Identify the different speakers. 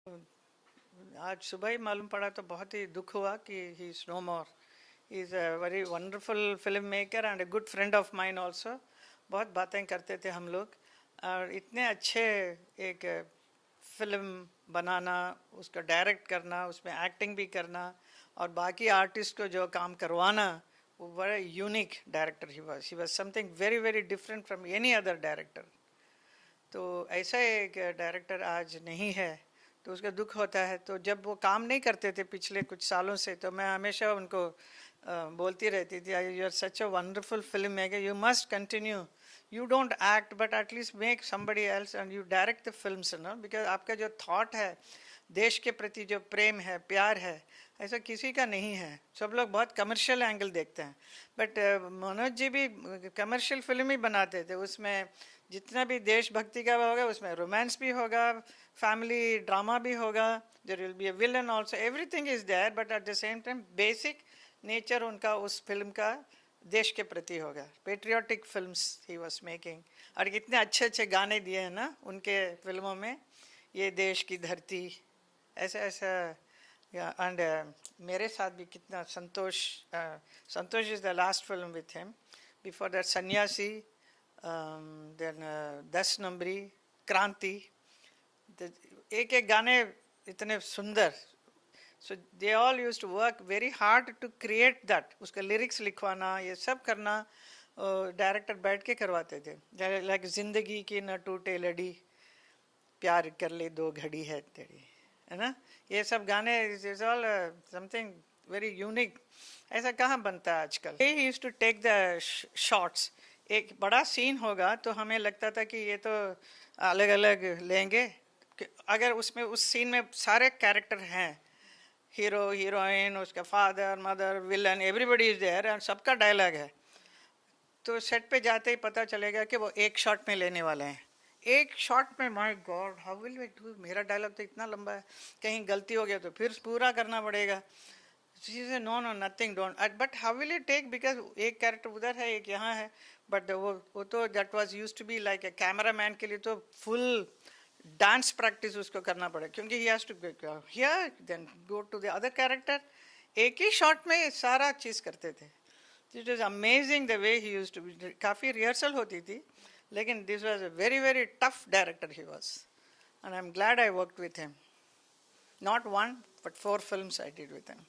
Speaker 1: आज सुबह ही मालूम पड़ा तो बहुत ही दुख हुआ कि he is no more. He is a very wonderful filmmaker and a good friend of mine also. बहुत बातें करते थे हम लोग और इतने अच्छे एक फिल्म बनाना, उसका डायरेक्ट करना, उसमें एक्टिंग भी करना और बाकी आर्टिस्ट को जो काम करवाना, वो बड़ा unique director he was something very very different from any other director. तो ऐसा एक डायरेक्टर आज नहीं है तो उसका दुख होता है. तो जब वो काम नहीं करते थे पिछले कुछ सालों से तो मैं हमेशा उनको बोलती रहती थी, you are such a wonderful filmmaker, you must continue. You don't act but at least make somebody else and you direct the films, no, because आपका जो थॉट है, देश के प्रति जो प्रेम है, प्यार है, ऐसा किसी का नहीं है. सब लोग बहुत कमर्शियल एंगल देखते हैं बट मनोज जी भी कमर्शियल फिल्म ही बनाते थे. उसमें जितना भी देशभक्ति का होगा, उसमें रोमांस भी होगा, फैमिली ड्रामा भी होगा, there will be a villain also, everything is there but at the same time basic nature उनका उस फिल्म का देश के प्रति होगा. Patriotic films he was making और कितने अच्छे अच्छे गाने दिए हैं ना उनके फिल्मों में, ये देश की धरती, ऐसा ऐसा. एंड मेरे साथ भी कितना Santosh. Santosh is the last film with him. Before that Sanyasi, then 10 Numbri, Kranti. एक एक गाने इतने सुंदर. So they all used to work very hard to create that. उसका लिरिक्स लिखवाना, ये सब करना डायरेक्टर बैठ के करवाते थे. लाइक जिंदगी की न टूटे लड़ी, प्यार कर ले दो घड़ी है तेरी, है ना. ये सब गाने is all something very unique. ऐसा कहाँ बनता है आजकल. He used to take the shots. एक बड़ा सीन होगा तो हमें लगता था कि ये तो अलग अलग लेंगे. अगर उसमें उस सीन में सारे कैरेक्टर हैं, हीरो हीरोइन, उसका father mother villain, everybody is there and सबका डायलॉग है, तो सेट पे जाते ही पता चलेगा कि वो एक शॉट में लेने वाले हैं. एक शॉट में, my god how will we do. मेरा डायलॉग तो इतना लंबा है, कहीं गलती हो गया तो फिर पूरा करना पड़ेगा. No no nothing don't. But how will you take, because एक कैरेक्टर उधर है, एक यहाँ है. बट वो तो that was used to be like a cameraman के लिए तो फुल डांस प्रैक्टिस उसको करना पड़े, क्योंकि he has to here then go to the other character. एक ही शॉट में सारा चीज करते थे. It is amazing the way he used to. काफी रिहर्सल होती थी, लेकिन this was a very very tough director he was. And I am glad I worked with him. Not one but 4 films I did with him.